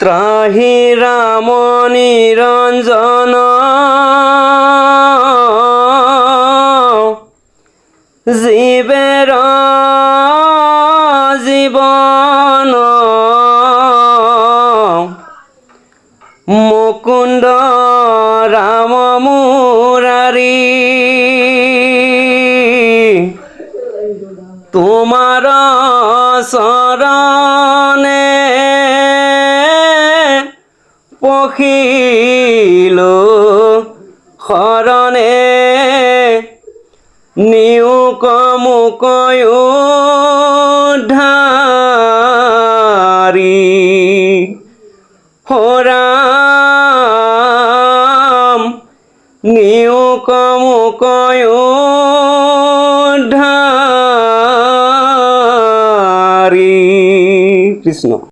ত্ৰাহি ৰাম নিৰঞ্জন জীৱেৰ জীৱন মুকুন্দ ৰাম মুৰাৰী তোমার চরণে পখিলো শরণে নিয়োক মোক উদ্ধাৰী ৰাম নিয়োক মোক উদ্ধাৰী কৃষ্ণ।